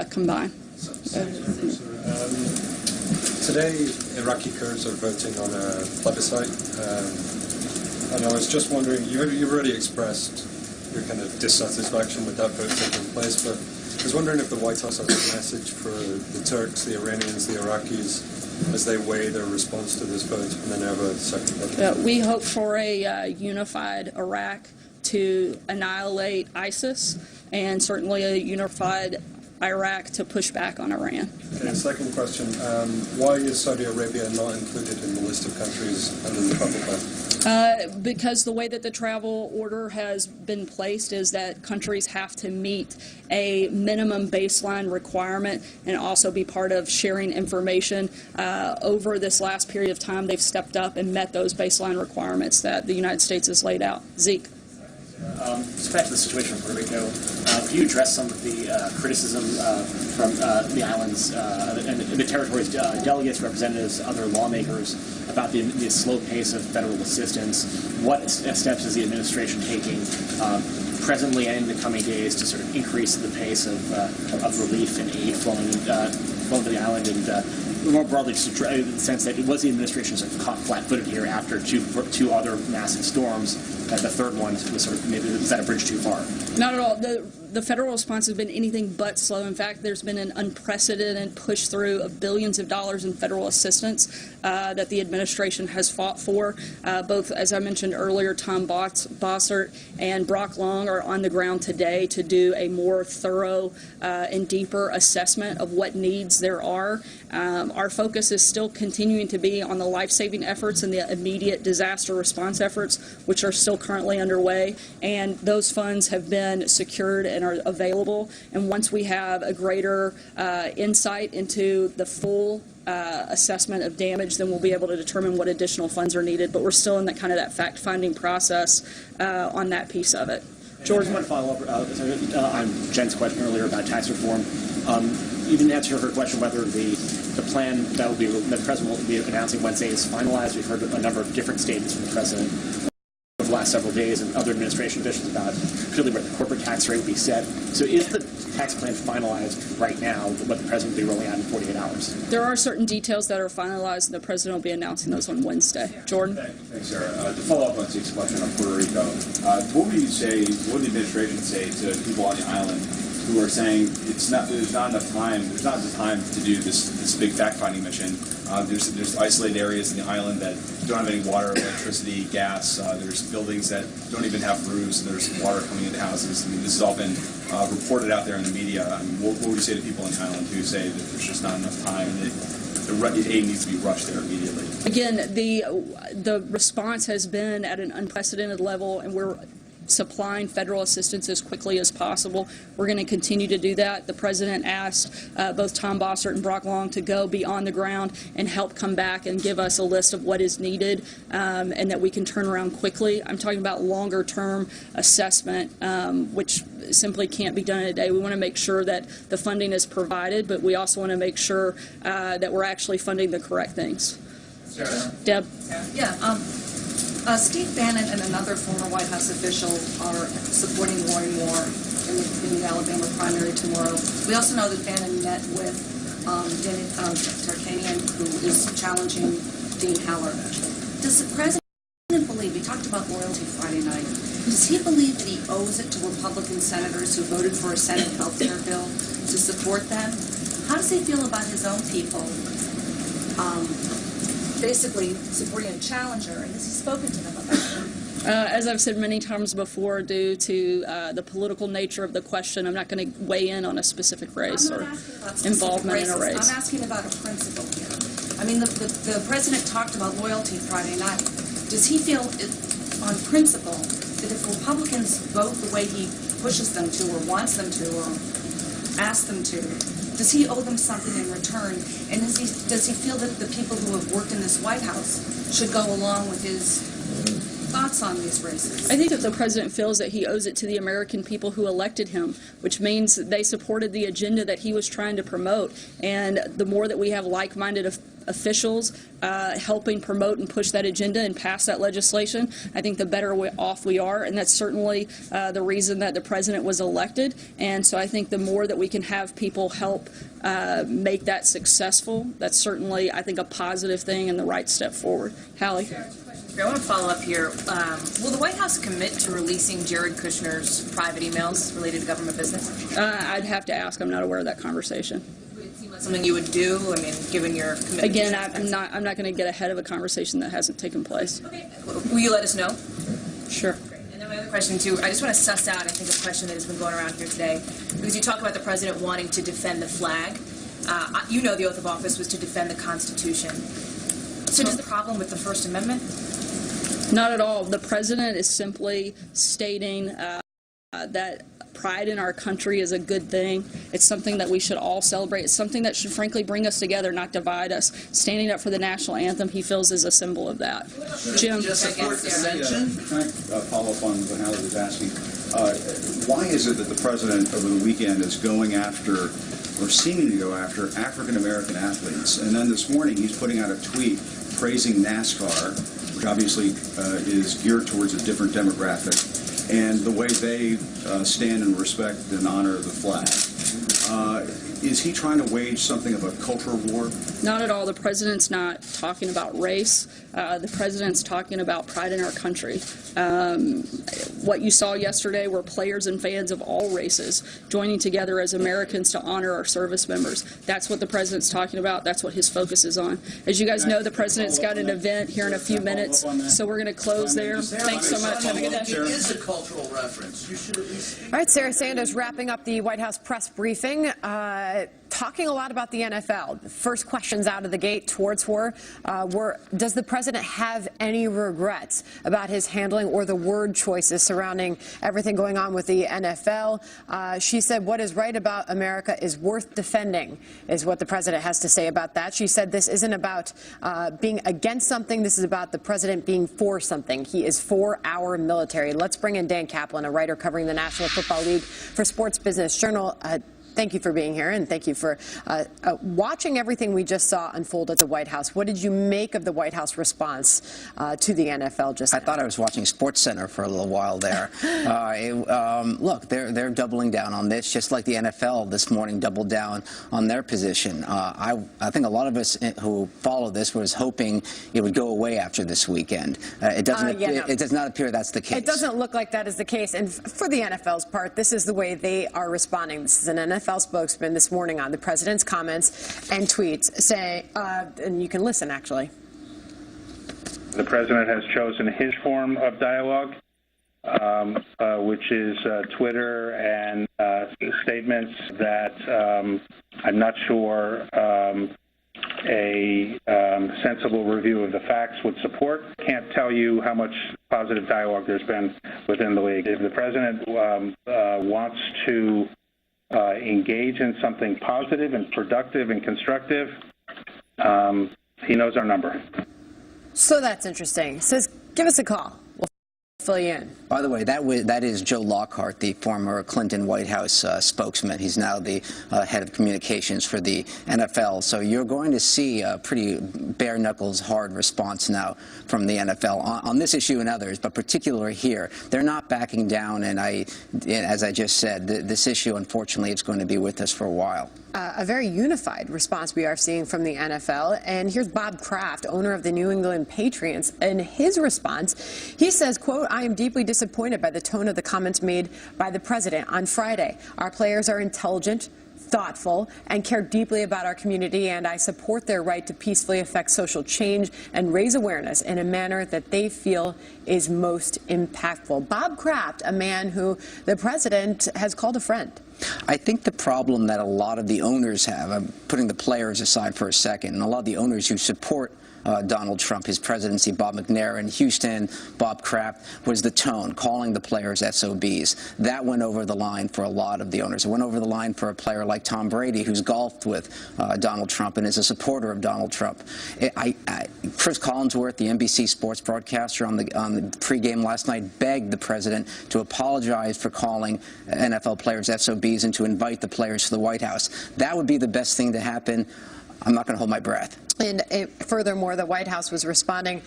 combined.
Today, Iraqi Kurds are voting on a plebiscite, and I was just wondering, you've already expressed your kind of dissatisfaction with that vote taking place, but I was wondering if the White House has a message for the Turks, the Iranians, the Iraqis, as they weigh their response to this vote, and then have a second vote.
We hope for a unified Iraq to annihilate ISIS, and certainly a unified Iraq to push back on Iran.
Okay, second question. Why is Saudi Arabia not included in the list of countries under the travel ban?
Because the way that the travel order has been placed is that countries have to meet a minimum baseline requirement and also be part of sharing information. Over this last period of time, they've stepped up and met those baseline requirements that the United States has laid out. Zeke.
Just back to the situation in Puerto Rico, can you address some of the criticism from the islands and the territory's delegates, representatives, other lawmakers about the slow pace of federal assistance? What steps is the administration taking presently and in the coming days to sort of increase the pace of relief and aid flowing to the island? And more broadly, just in the sense that it was the administration sort of caught flat-footed here after two other massive storms, that the third one was sort of maybe was that a bridge too far?
Not at all. The federal response has been anything but slow. In fact, there's been an unprecedented push through of billions of dollars in federal assistance that the administration has fought for. Both, as I mentioned earlier, Tom Bossert and Brock Long are on the ground today to do a more thorough and deeper assessment of what needs there are. Our focus is still continuing to be on the life-saving efforts and the immediate disaster response efforts, which are still currently underway, and those funds have been secured and are available. And once we have a greater insight into the full assessment of damage, then we'll be able to determine what additional funds are needed. But we're still in that fact-finding process on that piece of it.
George, I want to follow up on Jen's question earlier about tax reform. You didn't answer her question whether the plan that the president will be announcing Wednesday is finalized. We've heard a number of different statements from the president over the last several days and other administration officials about particularly where the corporate tax rate will be set. So is the tax plan finalized right now, what the president will be rolling out in 48 hours?
There are certain details that are finalized, and the president will be announcing those on Wednesday. Jordan?
Thanks, Sarah. To follow up on Steve's question on Puerto Rico, what would the administration say to people on the island who are saying there's not enough time to do this big fact-finding mission? There's isolated areas in the island that don't have any water, electricity, gas. There's buildings that don't even have roofs, and there's water coming into houses. I mean, this has all been reported out there in the media. I mean, what would you say to people on the island who say that there's just not enough time and the aid needs to be rushed there immediately?
Again, the response has been at an unprecedented level, and we're supplying federal assistance as quickly as possible. We're going to continue to do that. The president asked both Tom Bossert and Brock Long to go be on the ground and help come back and give us a list of what is needed and that we can turn around quickly. I'm talking about longer-term assessment, which simply can't be done in a day. We want to make sure that the funding is provided, but we also want to make sure that we're actually funding the correct things.
Sarah.
Deb?
Yeah. Steve Bannon and another former White House official are supporting Roy Moore in the Alabama primary tomorrow. We also know that Bannon met with Denny Tarkanian, who is challenging Dean Haller. Does the president believe, we talked about loyalty Friday night, does he believe that he owes it to Republican senators who voted for a Senate health care bill to support them? How does he feel about his own people basically supporting a challenger, and has he spoken to them about it?
As I've said many times before, due to the political nature of the question, I'm not going to weigh in on a specific race or involvement in a race.
I'm asking about a principle here. I mean, the president talked about loyalty Friday night. Does he feel, on principle, that if Republicans vote the way he pushes them to or wants them to or asks them to, does he owe them something in return? And does he feel that the people who have worked in this White House should go along with his thoughts on these races?
I think that the president feels that he owes it to the American people who elected him, which means that they supported the agenda that he was trying to promote. And the more that we have like-minded officials helping promote and push that agenda and pass that legislation, I think the better off we are. And that's certainly the reason that the president was elected. And so I think the more that we can have people help make that successful, that's certainly, I think, a positive thing and the right step forward. Hallie?
I want to follow up here. Will the White House commit to releasing Jared Kushner's private emails related to government business?
I'd have to ask. I'm not aware of that conversation.
Would it seem like something you would do? I mean, given your commitment.
Again, I'm not going to get ahead of a conversation that hasn't taken place.
Okay. Will you let us know?
Sure.
And then my other question too. I just want to suss out, I think, a question that has been going around here today, because you talk about the president wanting to defend the flag. You know, the oath of office was to defend the Constitution. So, is the problem with the First Amendment?
Not at all. The president is simply stating that pride in our country is a good thing. It's something that we should all celebrate. It's something that should frankly bring us together, not divide us. Standing up for the national anthem, he feels, is a symbol of that. Jim?
Just support dissension? Can I follow up on what Hallie was asking? Why is it that the president over the weekend is going after, or seeming to go after, African-American athletes? And then this morning he's putting out a tweet praising NASCAR, which obviously is geared towards a different demographic, and the way they stand and respect and honor the flag. is he trying to wage something of a cultural war?
Not at all. The president's not talking about race. The president's talking about pride in our country. What you saw yesterday were players and fans of all races joining together as Americans to honor our service members. That's what the president's talking about. That's what his focus is on. As you guys know, the president's got an event here in a few minutes, so we're going to close there. Thanks so much. Have a good day.
It is a cultural reference. You should at least...
All right, Sarah Sanders wrapping up the White House press briefing, talking a lot about the NFL. The first questions out of the gate towards her were, does the president have any regrets about his handling or the word choices surrounding everything going on with the NFL? She said, what is right about America is worth defending, is what the president has to say about that. She said this isn't about being against something. This is about the president being for something. He is for our military. Let's bring in Dan Kaplan, a writer covering the National Football League for Sports Business Journal. Thank you for being here, and thank you for watching everything we just saw unfold at the White House. What did you make of the White House response to the NFL just now?
I thought I was watching SportsCenter for a little while there. Look, they're doubling down on this, just like the NFL this morning doubled down on their position. I think a lot of us who follow this was hoping it would go away after this weekend. It does not appear that's the case.
It doesn't look like that is the case. And for the NFL's part, this is the way they are responding. This is an NFL spokesman this morning on the president's comments and tweets saying, and you can listen actually.
The president has chosen his form of dialogue, which is Twitter and statements that I'm not sure a sensible review of the facts would support. Can't tell you how much positive dialogue there's been within the league. If the president wants to engage in something positive and productive and constructive, he knows our number.
So that's interesting. Says, give us a call. We'll fill you in.
By the way, that is Joe Lockhart, the former Clinton White House spokesman. He's now the head of communications for the NFL. So you're going to see a pretty bare-knuckles, hard response now from the NFL on this issue and others, but particularly here. They're not backing down, and as I just said, this issue, unfortunately, is going to be with us for a while.
A very unified response we are seeing from the NFL. And here's Bob Kraft, owner of the New England Patriots. In his response, he says, quote, I am deeply disappointed by the tone of the comments made by the president on Friday. Our players are intelligent, thoughtful, and care deeply about our community, and I support their right to peacefully affect social change and raise awareness in a manner that they feel is most impactful. Bob Kraft, a man who the president has called a friend.
I think the problem that a lot of the owners have, I'm putting the players aside for a second, and a lot of the owners who support Donald Trump, his presidency, Bob McNair in Houston, Bob Kraft, was the tone, calling the players SOBs. That went over the line for a lot of the owners. It went over the line for a player like Tom Brady, who's golfed with Donald Trump and is a supporter of Donald Trump. Chris Collinsworth, the NBC sports broadcaster on the pregame last night, begged the president to apologize for calling NFL players SOBs and to invite the players to the White House. That would be the best thing to happen. I'm not going to hold my breath.
And furthermore, the White House was responding,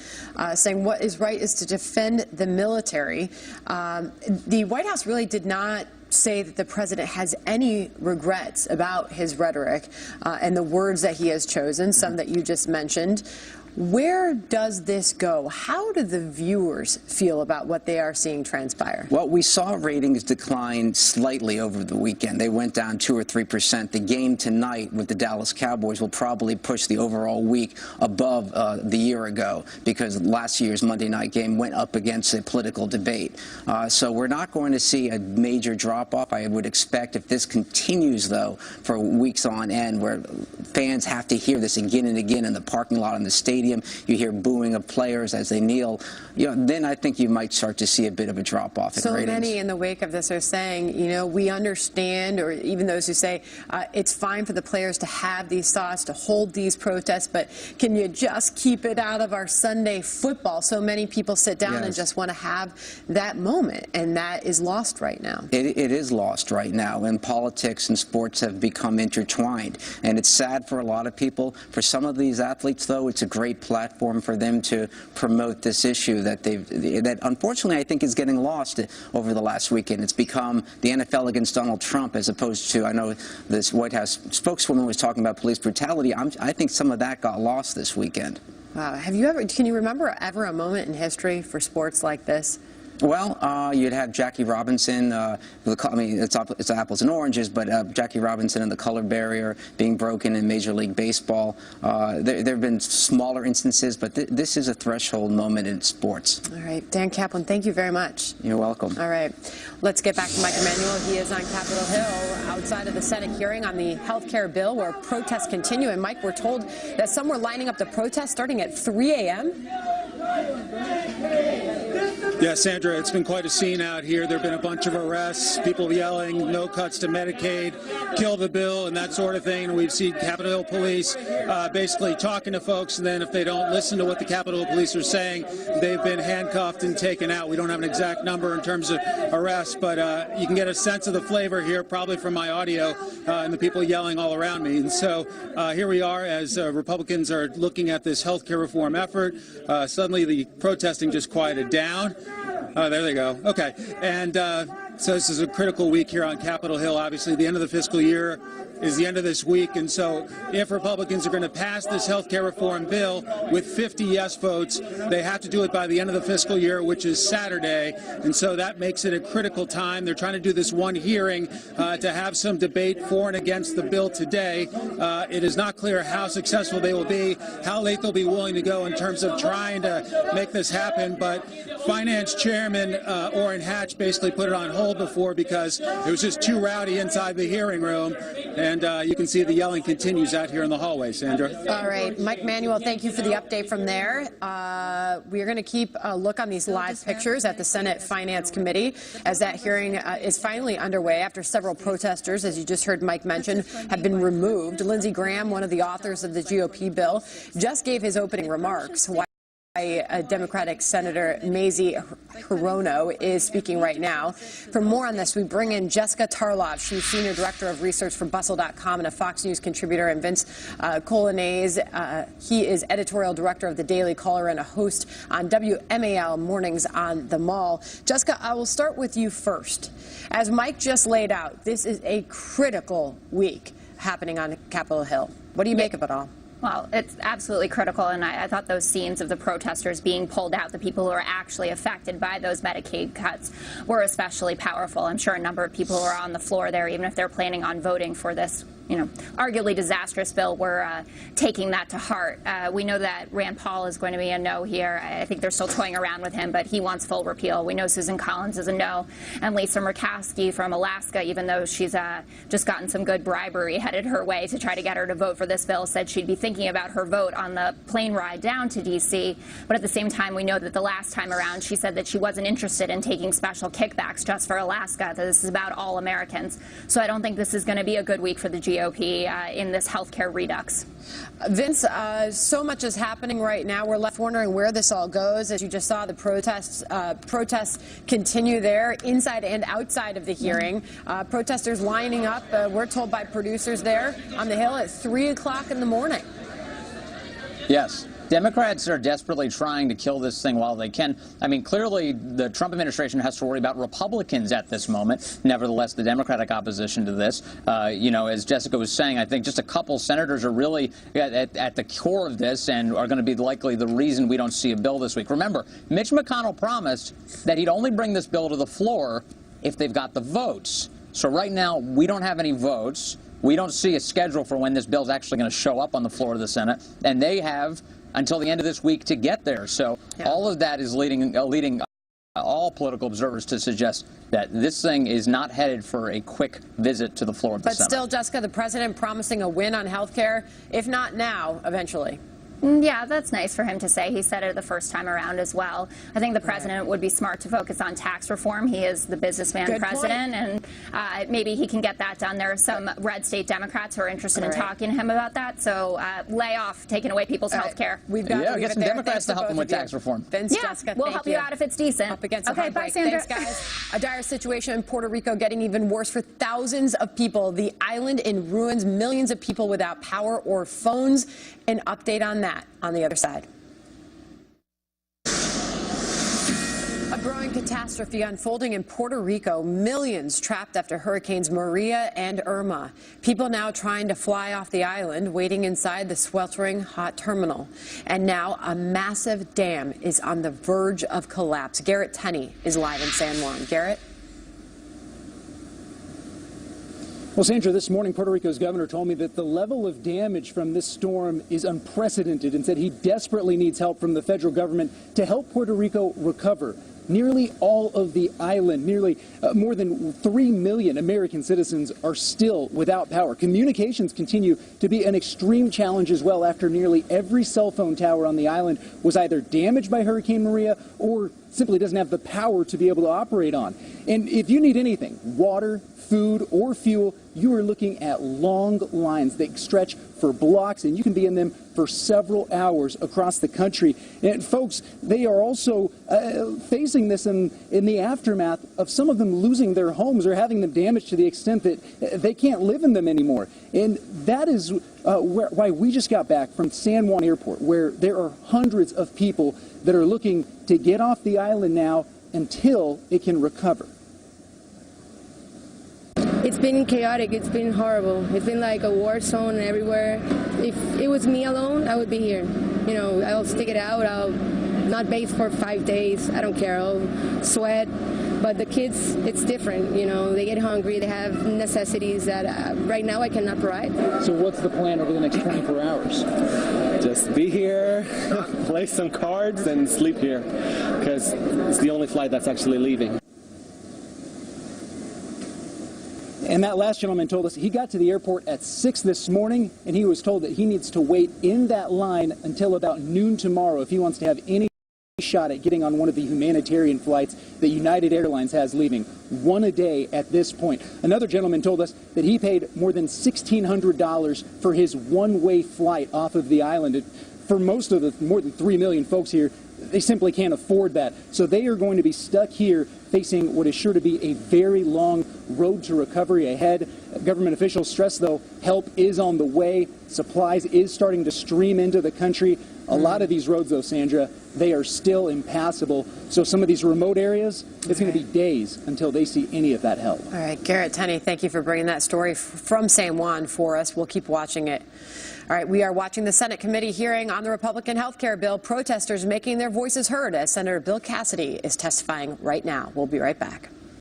saying what is right is to defend the military. The White House really did not say that the president has any regrets about his rhetoric and the words that he has chosen, some that you just mentioned. Where does this go? How do the viewers feel about what they are seeing transpire?
Well, we saw ratings decline slightly over the weekend. They went down 2 or 3%. The game tonight with the Dallas Cowboys will probably push the overall week above the year ago because last year's Monday night game went up against a political debate. So we're not going to see a major drop-off. I would expect if this continues, though, for weeks on end, where fans have to hear this again and again in the parking lot in the stadium, you hear booing of players as they kneel, then I think you might start to see a bit of a drop-off in ratings.
So many in the wake of this are saying, we understand, or even those who say it's fine for the players to have these thoughts, to hold these protests, but can you just keep it out of our Sunday football? So many people sit down and just want to have that moment, and that is lost right now.
It is lost right now, and politics and sports have become intertwined, and it's sad for a lot of people. For some of these athletes, though, it's a great great platform for them to promote this issue that unfortunately I think is getting lost over the last weekend. It's become the NFL against Donald Trump as opposed to, I know this White House spokeswoman was talking about police brutality. I think some of that got lost this weekend.
Wow. Can you remember ever a moment in history for sports like this?
Well, you'd have Jackie Robinson. I mean, it's apples and oranges, but Jackie Robinson and the color barrier being broken in Major League Baseball. There have been smaller instances, but this is a threshold moment in sports.
All right, Dan Kaplan, thank you very much.
You're welcome.
All right, let's get back to Mike Emanuel. He is on Capitol Hill outside of the Senate hearing on the health care bill where protests continue. And Mike, we're told that some were lining up the protest starting at 3 a.m.
Yeah, Sandra, it's been quite a scene out here. There have been a bunch of arrests, people yelling, no cuts to Medicaid, kill the bill, and that sort of thing. And we've seen Capitol Hill Police basically talking to folks, and then if they don't listen to what the Capitol Hill Police are saying, they've been handcuffed and taken out. We don't have an exact number in terms of arrests, but you can get a sense of the flavor here, probably from my audio and the people yelling all around me. And so here we are as Republicans are looking at this health care reform effort. Suddenly the protesting just quieted down. Oh, there they go. Okay. And so this is a critical week here on Capitol Hill. Obviously, the end of the fiscal year is the end of this week. And so if Republicans are going to pass this health care reform bill with 50 yes votes, they have to do it by the end of the fiscal year, which is Saturday. And so that makes it a critical time. They're trying to do this one hearing to have some debate for and against the bill today. It is not clear how successful they will be, how late they'll be willing to go in terms of trying to make this happen. But Finance Chairman Orrin Hatch basically put it on hold before because it was just too rowdy inside the hearing room. And you can see the yelling continues out here in the hallway, Sandra.
All right. Mike Emanuel, thank you for the update from there. We are going to keep a look on these live pictures at the Senate Finance Committee as that hearing is finally underway after several protesters, as you just heard Mike mention, have been removed. Lindsey Graham, one of the authors of the GOP bill, just gave his opening remarks. Democratic Senator Mazie Hirono is speaking right now. For more on this, we bring in Jessica Tarlov. She's Senior Director of Research for Bustle.com and a Fox News contributor, and Vince Colanese. He is Editorial Director of the Daily Caller and a host on WMAL Mornings on the Mall. Jessica, I will start with you first. As Mike just laid out, this is a critical week happening on Capitol Hill. What do you make of it all?
Well, it's absolutely critical, and I thought those scenes of the protesters being pulled out, the people who are actually affected by those Medicaid cuts, were especially powerful. I'm sure a number of people who are on the floor there, even if they're planning on voting for this, arguably disastrous bill, we're taking that to heart. We know that Rand Paul is going to be a no here. I think they're still toying around with him, but he wants full repeal. We know Susan Collins is a no, and Lisa Murkowski from Alaska, even though she's just gotten some good bribery headed her way to try to get her to vote for this bill, said she'd be thinking about her vote on the plane ride down to D.C., but at the same time, we know that the last time around, she said that she wasn't interested in taking special kickbacks just for Alaska, that this is about all Americans. So I don't think this is going to be a good week for the GOP in this health care redux.
Vince, so much is happening right now. We're left wondering where this all goes. As you just saw, the protests continue there, inside and outside of the hearing. Protesters lining up, we're told by producers there on the Hill at 3 o'clock in the morning.
Yes. Democrats are desperately trying to kill this thing while they can. I mean, clearly, the Trump administration has to worry about Republicans at this moment. Nevertheless, the Democratic opposition to this, as Jessica was saying, I think just a couple senators are really at the core of this and are going to be likely the reason we don't see a bill this week. Remember, Mitch McConnell promised that he'd only bring this bill to the floor if they've got the votes. So right now, we don't have any votes. We don't see a schedule for when this bill is actually going to show up on the floor of the Senate, and they have until the end of this week to get there. So all of that is leading all political observers to suggest that this thing is not headed for a quick visit to the floor of the Senate.
But still, Jessica, the president promising a win on health care, if not now, eventually.
Yeah, that's nice for him to say. He said it the first time around as well. I think the president would be smart to focus on tax reform. He is the businessman president, and maybe he can get that done. There are some red state Democrats who are interested in talking to him about that. So lay off taking away people's health care.
We've got to get some Democrats to help him with tax reform.
Vince, Jessica,
we'll help you out if it's decent.
Up against
okay, bye, Sandra.
Thanks, guys. A dire situation in Puerto Rico getting even worse for thousands of people. The island in ruins, millions of people without power or phones. An update on that. Matt on the other side. A growing catastrophe unfolding in Puerto Rico. Millions trapped after Hurricanes Maria and Irma. People now trying to fly off the island, waiting inside the sweltering hot terminal. And now a massive dam is on the verge of collapse. Garrett Tenney is live in San Juan. Garrett?
Well, Sandra, this morning Puerto Rico's governor told me that the level of damage from this storm is unprecedented and said he desperately needs help from the federal government to help Puerto Rico recover. Nearly all of the island, more than 3 million American citizens are still without power. Communications continue to be an extreme challenge as well after nearly every cell phone tower on the island was either damaged by Hurricane Maria or simply doesn't have the power to be able to operate on. And if you need anything, water, food, or fuel, you are looking at long lines that stretch for blocks, and you can be in them for several hours across the country. And folks, they are also facing this in the aftermath of some of them losing their homes or having them damaged to the extent that they can't live in them anymore. And that is why we just got back from San Juan Airport, where there are hundreds of people that are looking to get off the island now until it can recover.
It's been chaotic. It's been horrible. It's been like a war zone everywhere. If it was me alone, I would be here. You know, I'll stick it out. I'll not bathe for 5 days. I don't care. I'll sweat. But the kids, it's different. You know, they get hungry. They have necessities that right now I cannot provide.
So what's the plan over the next 24 hours?
Just be here, play some cards, and sleep here, because it's the only flight that's actually leaving.
And that last gentleman told us he got to the airport at 6 this morning, and he was told that he needs to wait in that line until about noon tomorrow if he wants to have any shot at getting on one of the humanitarian flights that United Airlines has leaving. One a day at this point. Another gentleman told us that he paid more than $1,600 for his one-way flight off of the island. For most of the more than 3 million folks here, they simply can't afford that. So they are going to be stuck here facing what is sure to be a very long road to recovery ahead. Government officials stress, though, help is on the way. Supplies is starting to stream into the country. A lot of these roads, though, Sandra, they are still impassable. So some of these remote areas, it's going to be days until they see any of that help.
All right, Garrett Tenney, thank you for bringing that story from San Juan for us. We'll keep watching it. All right, we are watching the Senate committee hearing on the Republican health care bill. Protesters making their voices heard as Senator Bill Cassidy is testifying right now. We'll be right back.